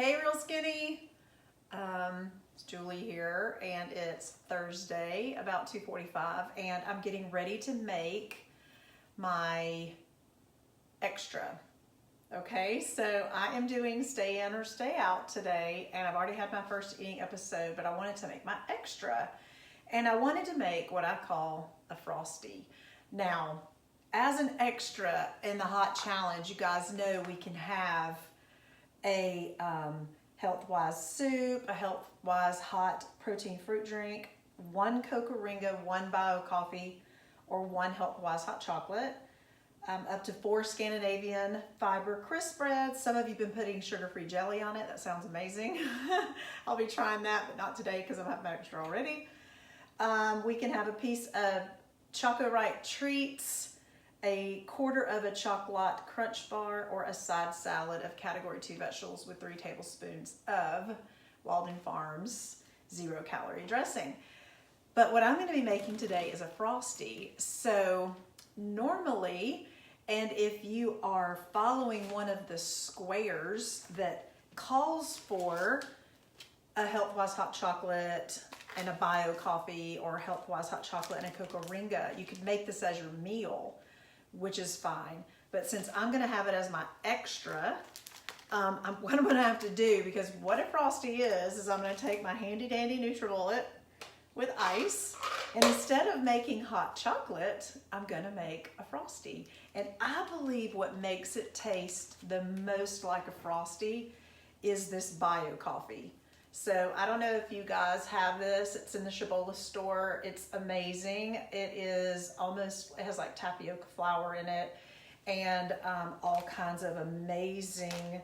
Hey, Real Skinny. It's Julie here, and it's Thursday, about 2:45, and I'm getting ready to make my extra. Okay, so I am doing stay in or stay out today, and I've already had my first eating episode, but I wanted to make my extra, and I wanted to make what I call a Frosty. Now, as an extra in the hot challenge, you guys know we can have a health-wise soup, a health-wise hot protein fruit drink, one Coca-Ringa, one bio coffee, or one health-wise hot chocolate, up to 4 Scandinavian fiber crisp breads. Some of you have been putting sugar-free jelly on it. That sounds amazing. I'll be trying that, but not today because I'm having my extra already. We can have a piece of Choco Right treats, a quarter of a chocolate crunch bar, or a side salad of category 2 vegetables with 3 tablespoons of Walden Farms 0-calorie dressing. But what I'm going to be making today is a Frosty. So normally, and if you are following one of the squares that calls for a health-wise hot chocolate and a bio coffee, or health-wise hot chocolate and a Coca-Ringa, you could make this as your meal, which is fine. But since I'm gonna have it as my extra, what I'm gonna have to do, because what a Frosty is I'm gonna take my handy dandy NutriBullet with ice, and instead of making hot chocolate, I'm gonna make a Frosty. And I believe what makes it taste the most like a Frosty is this bio coffee. So I don't know if you guys have this. It's in the Shabola store. It's amazing. It has like tapioca flour in it, and all kinds of amazing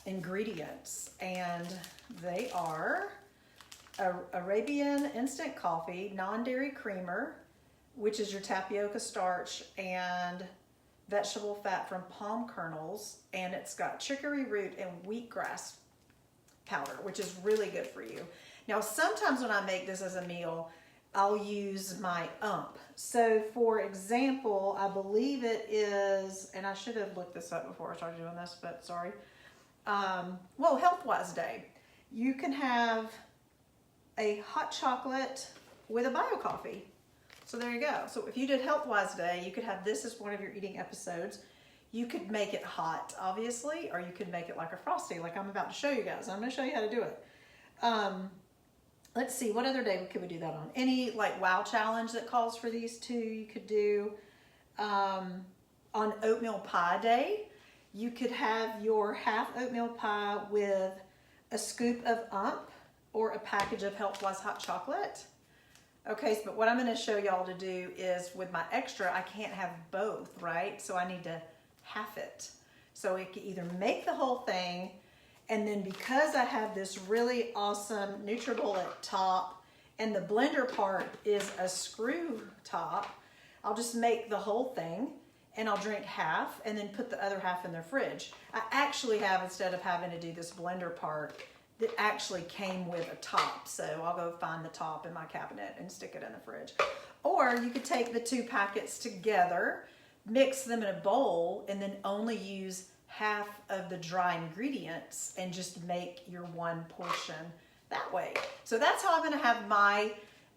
ingredients. And they are Arabian instant coffee, non-dairy creamer, which is your tapioca starch, and vegetable fat from palm kernels, and it's got chicory root and wheatgrass powder, which is really good for you. Now, sometimes when I make this as a meal, I'll use my ump. So for example, I believe it is, and I should have looked this up before I started doing this, but sorry. Well, Health-Wise Day, you can have a hot chocolate with a bio coffee. So there you go. So if you did Health-Wise Day, you could have this as one of your eating episodes. You could make it hot, obviously, or you could make it like a Frosty, like I'm about to show you guys. I'm going to show you how to do it. Let's see, what other day could we do that on? Any like wow challenge that calls for these two, you could do. On oatmeal pie day, you could have your half oatmeal pie with a scoop of ump or a package of Health-Wise hot chocolate. Okay, but what I'm going to show y'all to do is with my extra, I can't have both, right? So I need to half it. So it can either make the whole thing, and then because I have this really awesome NutriBullet top and the blender part is a screw top, I'll just make the whole thing and I'll drink half and then put the other half in the fridge. I actually have, instead of having to do this blender part, that actually came with a top. So I'll go find the top in my cabinet and stick it in the fridge. Or you could take the 2 packets together, mix them in a bowl, and then only use half of the dry ingredients and just make your one portion that way. So that's how I'm going to have my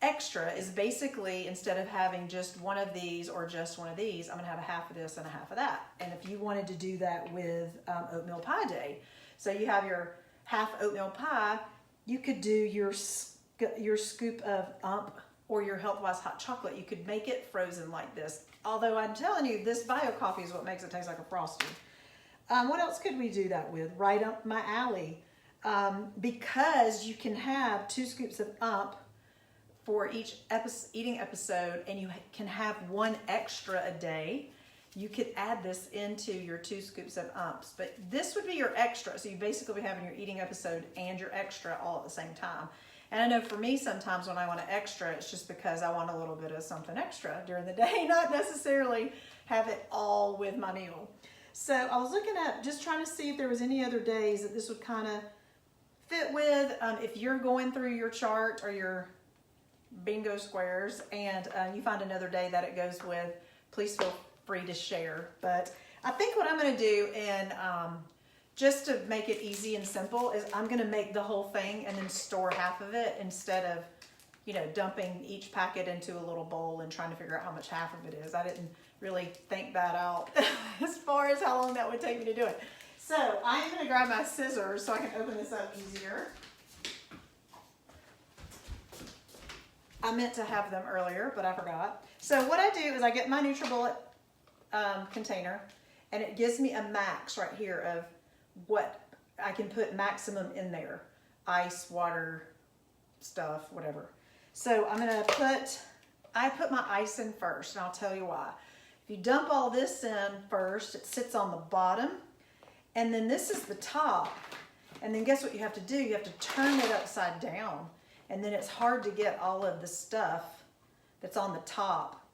extra, is basically instead of having just one of these or just one of these, I'm going to have a half of this and a half of that. And if you wanted to do that with oatmeal pie day, so you have your half oatmeal pie, you could do your scoop of ump or your Health-Wise hot chocolate. You could make it frozen like this. Although I'm telling you, this bio coffee is what makes it taste like a Frosty. What else could we do that with? Right up my alley. Because you can have 2 scoops of ump for each eating episode, and you can have 1 extra a day, you could add this into your 2 scoops of umps. But this would be your extra. So you basically be having your eating episode and your extra all at the same time. And I know for me, sometimes when I want an extra, it's just because I want a little bit of something extra during the day, not necessarily have it all with my meal. So I was looking at, just trying to see if there was any other days that this would kind of fit with. If you're going through your chart or your bingo squares and you find another day that it goes with, please feel free to share. But I think what I'm going to do in just to make it easy and simple, is I'm gonna make the whole thing and then store half of it instead of, you know, dumping each packet into a little bowl and trying to figure out how much half of it is. I didn't really think that out as far as how long that would take me to do it. So I'm gonna grab my scissors so I can open this up easier. I meant to have them earlier, but I forgot. So what I do is I get my NutriBullet container, and it gives me a max right here of what I can put maximum in there. Ice, water, stuff, whatever. So I'm gonna I put my ice in first, and I'll tell you why. If you dump all this in first, it sits on the bottom, and then this is the top. And then guess what you have to do? You have to turn it upside down. And then it's hard to get all of the stuff that's on the top.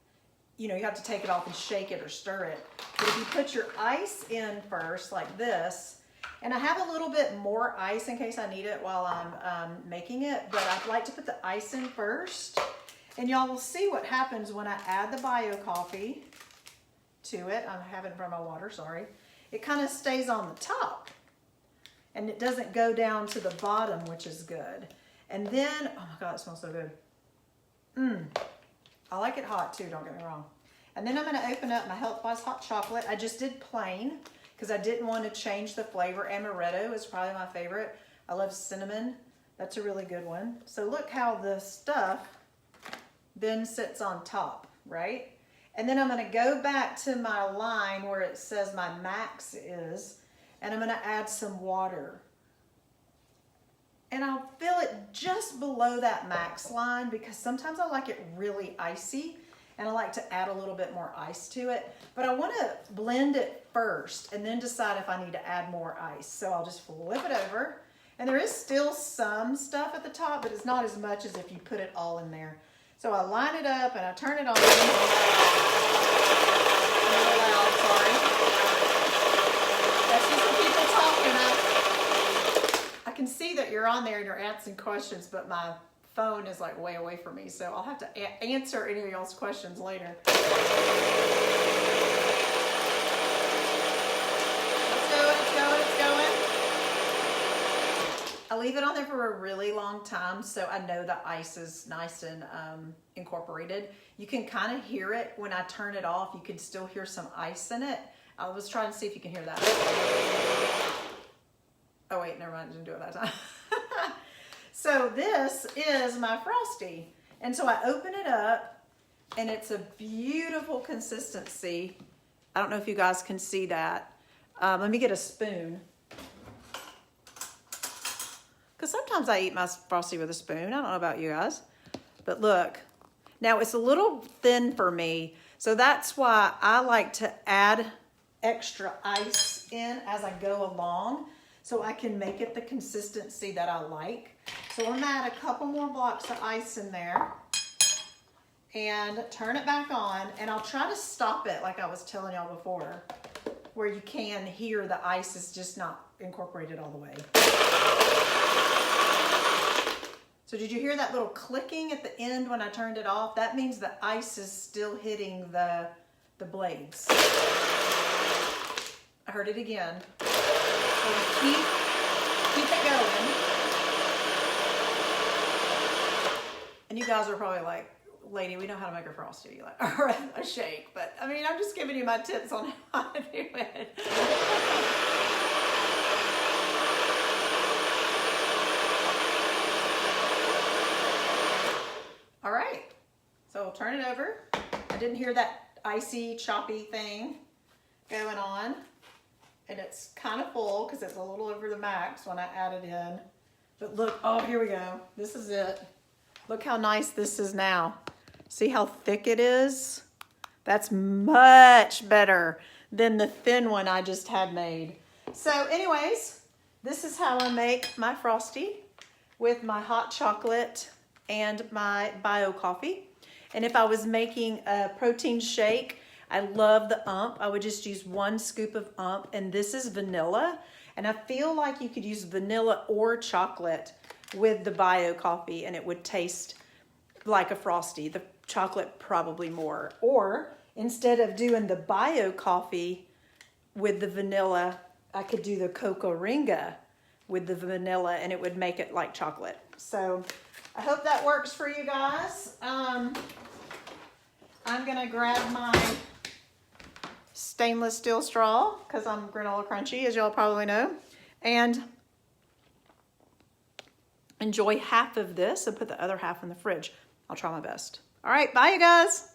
You know, you have to take it off and shake it or stir it. But if you put your ice in first, like this, and I have a little bit more ice in case I need it while I'm making it, but I like to put the ice in first. And y'all will see what happens when I add the bio coffee to it. I have it in front of my water, sorry. It kind of stays on the top. And it doesn't go down to the bottom, which is good. And then, oh my God, it smells so good. I like it hot too, don't get me wrong. And then I'm gonna open up my Health Wise hot chocolate. I just did plain because I didn't want to change the flavor. Amaretto is probably my favorite. I love cinnamon. That's a really good one. So look how the stuff then sits on top, right? And then I'm gonna go back to my line where it says my max is, and I'm gonna add some water. And I'll fill it just below that max line because sometimes I like it really icy and I like to add a little bit more ice to it. But I want to blend it first and then decide if I need to add more ice. So I'll just flip it over. And there is still some stuff at the top, but it's not as much as if you put it all in there. So I line it up and I turn it on. A little loud, sorry. That's just the people talking. I can see that you're on there and you're answering questions, but my phone is like way away from me, so I'll have to answer any of y'all's questions later. It's going. I leave it on there for a really long time so I know the ice is nice and incorporated. You can kind of hear it when I turn it off. You can still hear some ice in it. I was trying to see if you can hear that. Oh wait, never mind, I didn't do it that time. So this is my Frosty. And so I open it up and it's a beautiful consistency. I don't know if you guys can see that. Let me get a spoon. Because sometimes I eat my Frosty with a spoon. I don't know about you guys. But look, now it's a little thin for me. So that's why I like to add extra ice in as I go along, so I can make it the consistency that I like. So I'm gonna add a couple more blocks of ice in there and turn it back on, and I'll try to stop it like I was telling y'all before, where you can hear the ice is just not incorporated all the way. So did you hear that little clicking at the end when I turned it off? That means the ice is still hitting the blades. I heard it again. So keep it going. And you guys are probably like, lady, we know how to make a Frosty, like, or a shake. But I mean, I'm just giving you my tips on how to do it. All right, so I'll turn it over. I didn't hear that icy, choppy thing going on. And it's kind of full because it's a little over the max when I add it in. But look, oh, here we go. This is it. Look how nice this is now. See how thick it is? That's much better than the thin one I just had made. So anyways, this is how I make my Frosty with my hot chocolate and my bio coffee. And if I was making a protein shake, I love the ump. I would just use 1 scoop of ump, and this is vanilla. And I feel like you could use vanilla or chocolate with the bio coffee and it would taste like a Frosty. The chocolate probably more. Or instead of doing the bio coffee with the vanilla I could do the cocoa ringa with the vanilla and it would make it like chocolate. So I hope that works for you guys. I'm gonna grab my stainless steel straw because I'm granola crunchy, as y'all probably know, and enjoy half of this and put the other half in the fridge. I'll try my best. All right, bye you guys.